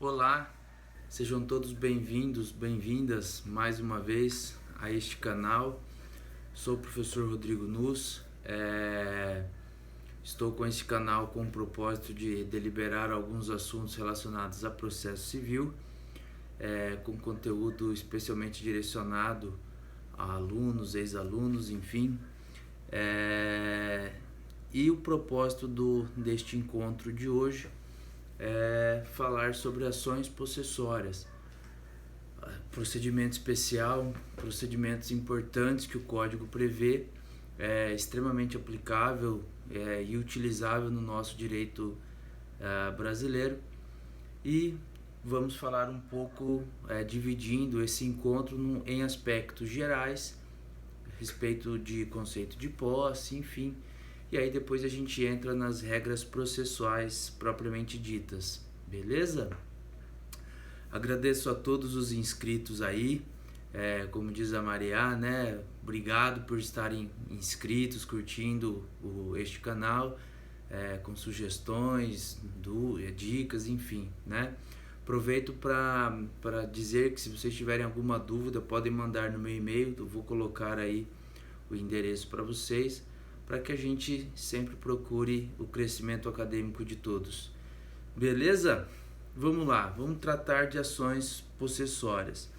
Olá, sejam todos bem-vindos, bem-vindas mais uma vez a este canal. Sou o professor Rodrigo Nuss. Estou com este canal com o propósito de deliberar alguns assuntos relacionados a processo civil, com conteúdo especialmente direcionado a alunos, ex-alunos, enfim. E o propósito deste encontro de hoje é falar sobre ações possessórias, procedimento especial, procedimentos importantes que o Código prevê, extremamente aplicável e utilizável no nosso direito brasileiro. E vamos falar um pouco, dividindo esse encontro em aspectos gerais, a respeito de conceito de posse, enfim. E aí depois a gente entra nas regras processuais propriamente ditas, beleza? Agradeço a todos os inscritos aí, como diz a Maria, né? Obrigado por estarem inscritos, curtindo este canal, com sugestões, dicas, enfim, né? Aproveito para dizer que se vocês tiverem alguma dúvida, podem mandar no meu e-mail, eu vou colocar aí o endereço para vocês, para que a gente sempre procure o crescimento acadêmico de todos. Beleza? Vamos lá, vamos tratar de ações possessórias.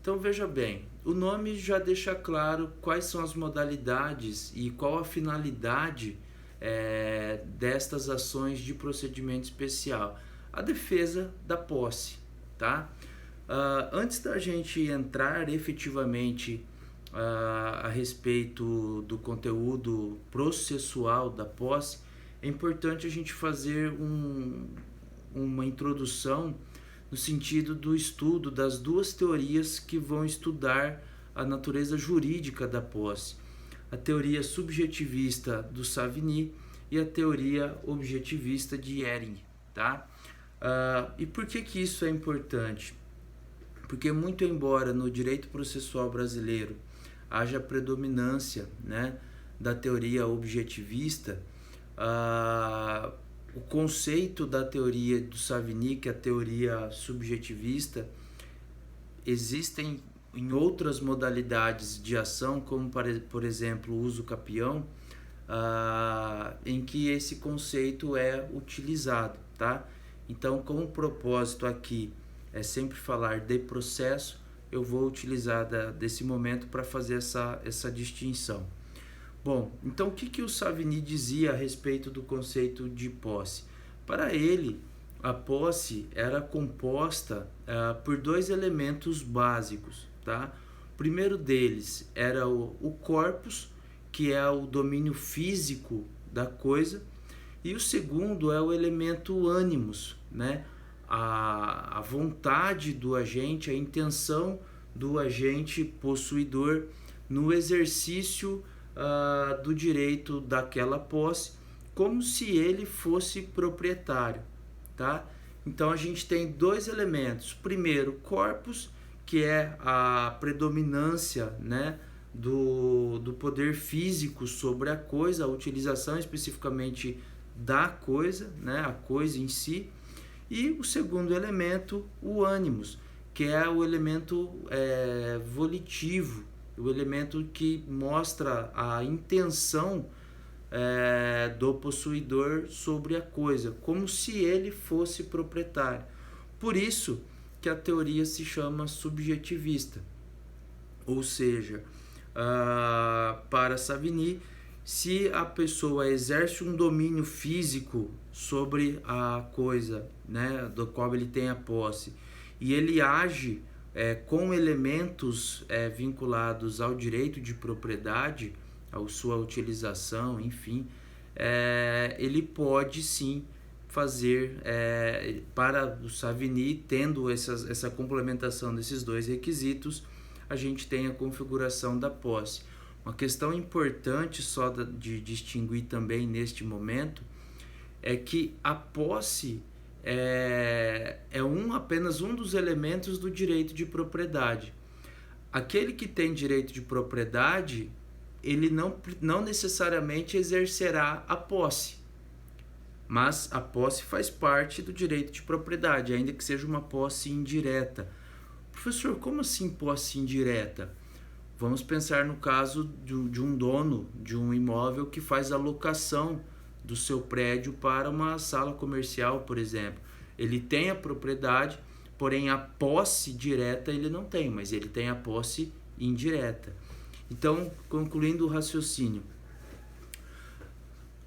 Então veja bem, o nome já deixa claro quais são as modalidades e qual a finalidade destas ações de procedimento especial. A defesa da posse, tá? Antes da gente entrar efetivamente a respeito do conteúdo processual da posse, é importante a gente fazer uma introdução no sentido do estudo das duas teorias que vão estudar a natureza jurídica da posse: a teoria subjetivista do Savigny e a teoria objetivista de Hering, tá? E por que isso é importante? Porque muito embora no direito processual brasileiro haja predominância, né, da teoria objetivista, o conceito da teoria do Savigny, que é a teoria subjetivista, existem em outras modalidades de ação, como por exemplo o uso capião, em que esse conceito é utilizado, tá? Então, como o propósito aqui é sempre falar de processo, eu vou utilizar desse momento para fazer essa distinção. Bom, então o que o Savigny dizia a respeito do conceito de posse? Para ele, a posse era composta por dois elementos básicos, tá? O primeiro deles era o corpus, que é o domínio físico da coisa, e o segundo é o elemento animus, né? A vontade do agente, a intenção do agente possuidor no exercício do direito daquela posse, como se ele fosse proprietário, tá? Então a gente tem dois elementos. Primeiro, corpus, que é a predominância, né, do poder físico sobre a coisa, a utilização especificamente da coisa, né, a coisa em si. E o segundo elemento, o animus, que é o elemento volitivo, o elemento que mostra a intenção do possuidor sobre a coisa, como se ele fosse proprietário. Por isso que a teoria se chama subjetivista. Ou seja, para Savigny, se a pessoa exerce um domínio físico sobre a coisa, né, do qual ele tem a posse, e ele age com elementos vinculados ao direito de propriedade, à sua utilização, enfim, ele pode sim fazer, para o Savigny, tendo essa complementação desses dois requisitos, a gente tem a configuração da posse. Uma questão importante só de distinguir também neste momento é que a posse é apenas um dos elementos do direito de propriedade. Aquele que tem direito de propriedade, ele não necessariamente exercerá a posse. mas a posse faz parte do direito de propriedade, ainda que seja uma posse indireta. Professor, como assim posse indireta? Vamos pensar no caso de um dono de um imóvel que faz a locação do seu prédio para uma sala comercial, por exemplo. Ele tem a propriedade, porém a posse direta ele não tem, mas ele tem a posse indireta. Então, concluindo o raciocínio,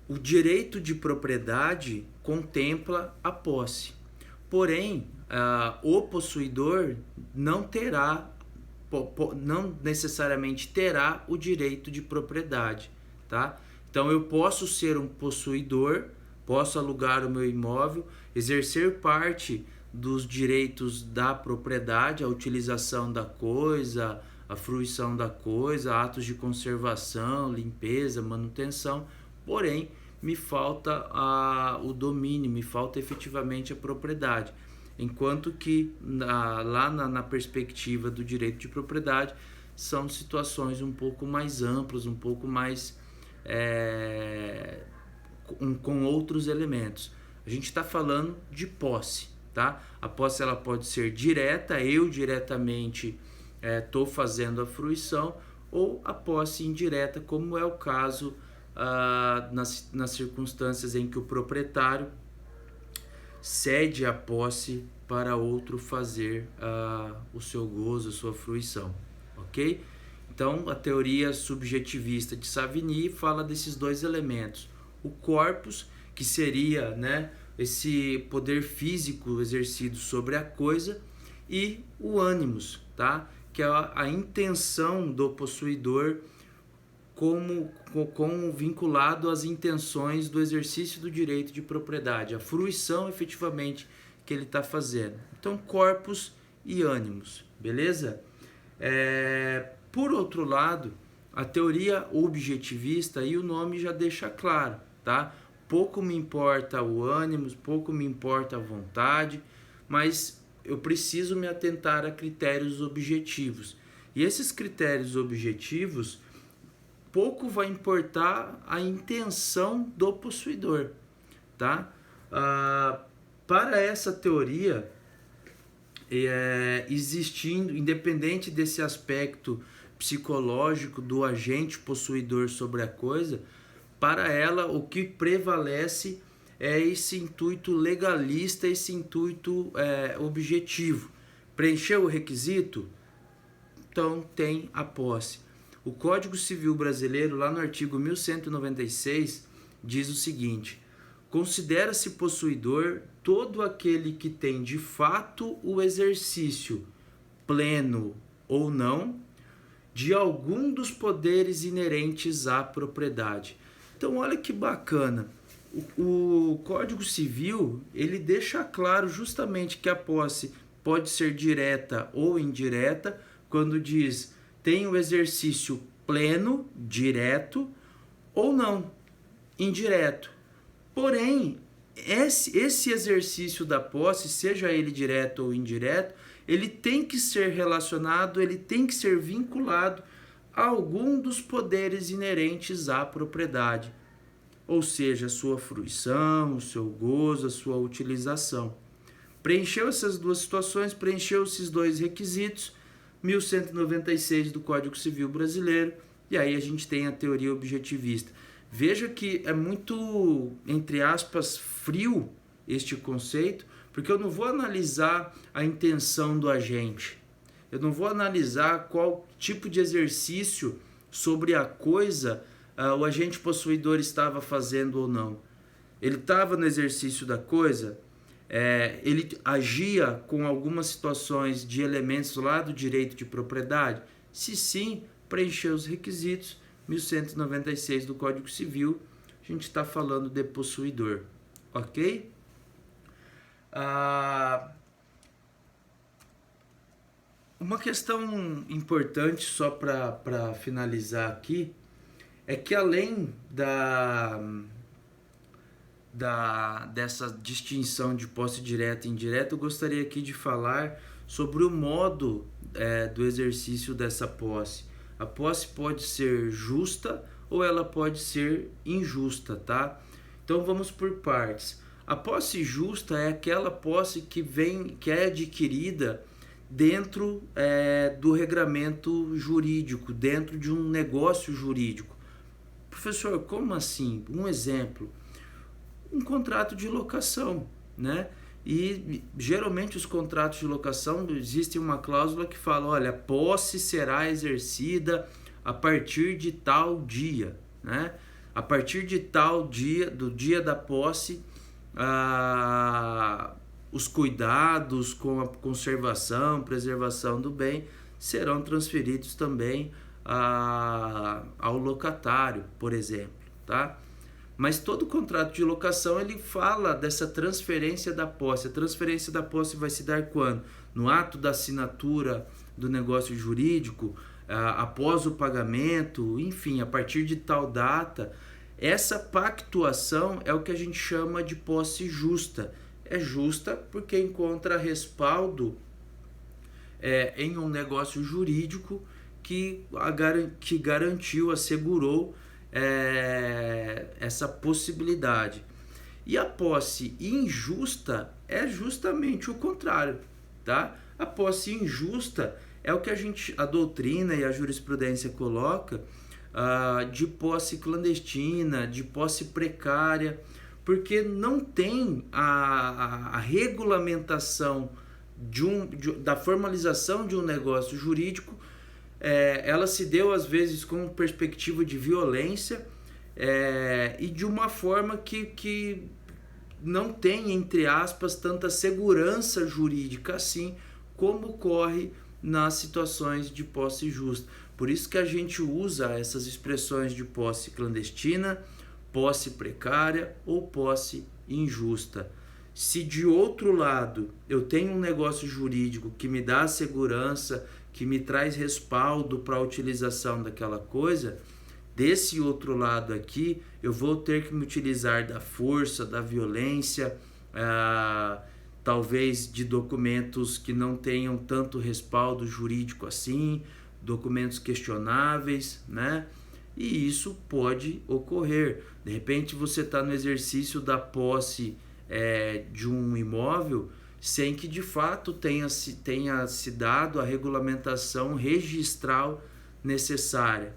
o direito de propriedade contempla a posse, porém o possuidor não necessariamente terá o direito de propriedade, tá? Então eu posso ser um possuidor, posso alugar o meu imóvel, exercer parte dos direitos da propriedade, a utilização da coisa, a fruição da coisa, atos de conservação, limpeza, manutenção, porém me falta o domínio, me falta efetivamente a propriedade. Enquanto que lá na perspectiva do direito de propriedade são situações um pouco mais amplas, um pouco mais com outros elementos. A gente está falando de posse, tá? A posse ela pode ser direta, eu diretamente estou fazendo a fruição, ou a posse indireta, como é o caso nas circunstâncias em que o proprietário cede a posse para outro fazer o seu gozo, a sua fruição, ok? Então, a teoria subjetivista de Savigny fala desses dois elementos. O corpus, que seria, né, esse poder físico exercido sobre a coisa, e o animus, tá? Que é a intenção do possuidor como vinculado às intenções do exercício do direito de propriedade, a fruição efetivamente que ele está fazendo. Então, corpus e animus, beleza? Por outro lado, a teoria objetivista, aí o nome já deixa claro, tá? Pouco me importa o animus, pouco me importa a vontade, mas eu preciso me atentar a critérios objetivos. E esses critérios objetivos, pouco vai importar a intenção do possuidor, tá? Para essa teoria, existindo, independente desse aspecto psicológico do agente possuidor sobre a coisa, para ela o que prevalece é esse intuito legalista, esse intuito objetivo. Preencheu o requisito? Então tem a posse. O Código Civil Brasileiro, lá no artigo 1196, diz o seguinte: considera-se possuidor todo aquele que tem de fato o exercício, pleno ou não, de algum dos poderes inerentes à propriedade. Então olha que bacana, o Código Civil ele deixa claro justamente que a posse pode ser direta ou indireta, quando diz tem o exercício pleno, direto, ou não, indireto. Porém, esse exercício da posse, seja ele direto ou indireto, ele tem que ser relacionado, ele tem que ser vinculado a algum dos poderes inerentes à propriedade, ou seja, a sua fruição, o seu gozo, a sua utilização. Preencheu essas duas situações, preencheu esses dois requisitos, 1196 do Código Civil Brasileiro, e aí a gente tem a teoria objetivista. Veja que é muito, entre aspas, frio este conceito, porque eu não vou analisar a intenção do agente, eu não vou analisar qual tipo de exercício sobre a coisa o agente possuidor estava fazendo ou não. Ele estava no exercício da coisa, ele agia com algumas situações de elementos lá do direito de propriedade? Se sim, preencheu os requisitos, 1196 do Código Civil, a gente está falando de possuidor, ok? Uma questão importante, só para finalizar aqui, é que além dessa distinção de posse direta e indireta, eu gostaria aqui de falar sobre o modo do exercício dessa posse. A posse pode ser justa ou ela pode ser injusta, tá? Então vamos por partes. A posse justa é aquela posse que é adquirida dentro do regramento jurídico, dentro de um negócio jurídico. Professor, como assim? Um exemplo, um contrato de locação, né? E geralmente os contratos de locação, existe uma cláusula que fala, olha, a posse será exercida a partir de tal dia, né? A partir de tal dia, do dia da posse, os cuidados com a conservação, preservação do bem serão transferidos também ao locatário, por exemplo, tá? Mas todo contrato de locação ele fala dessa transferência da posse. A transferência da posse vai se dar quando? No ato da assinatura do negócio jurídico, após o pagamento, enfim, a partir de tal data. Essa pactuação é o que a gente chama de posse justa. É justa porque encontra respaldo em um negócio jurídico que garantiu, assegurou essa possibilidade. E a posse injusta é justamente o contrário, tá? A posse injusta é o que a doutrina e a jurisprudência coloca de posse clandestina, de posse precária, porque não tem a regulamentação da formalização de um negócio jurídico. Ela se deu às vezes com perspectiva de violência e de uma forma que não tem, entre aspas, tanta segurança jurídica assim como ocorre nas situações de posse justa. Por isso que a gente usa essas expressões de posse clandestina, posse precária ou posse injusta. Se de outro lado eu tenho um negócio jurídico que me dá segurança, que me traz respaldo para a utilização daquela coisa, desse outro lado aqui eu vou ter que me utilizar da força, da violência, talvez de documentos que não tenham tanto respaldo jurídico assim, documentos questionáveis, né? E isso pode ocorrer. De repente você está no exercício da posse de um imóvel sem que de fato tenha se dado a regulamentação registral necessária.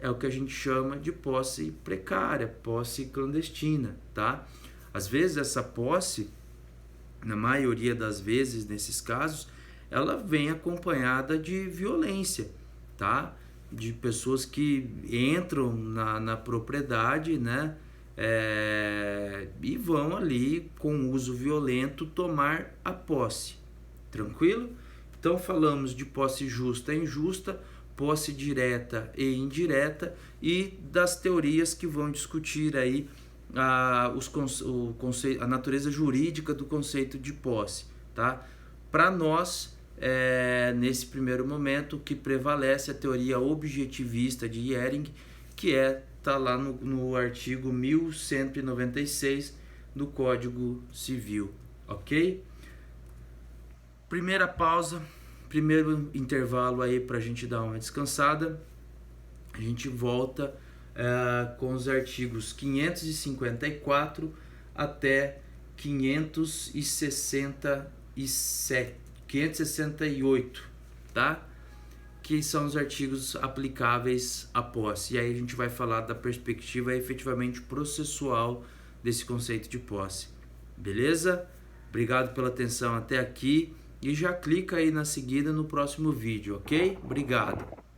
É o que a gente chama de posse precária, posse clandestina, tá? Às vezes essa posse, na maioria das vezes nesses casos, ela vem acompanhada de violência, tá? De pessoas que entram na propriedade, né? E vão ali com uso violento tomar a posse, tranquilo? Então falamos de posse justa e injusta, posse direta e indireta e das teorias que vão discutir aí a natureza jurídica do conceito de posse, tá? Para nós, nesse primeiro momento, o que prevalece é a teoria objetivista de Hering, que está lá no artigo 1196 do Código Civil, ok? Primeira pausa, primeiro intervalo aí para a gente dar uma descansada. A gente volta com os artigos 554 até 568, tá? Que são os artigos aplicáveis à posse. E aí a gente vai falar da perspectiva efetivamente processual desse conceito de posse. Beleza? Obrigado pela atenção até aqui e já clica aí na seguida no próximo vídeo, ok? Obrigado!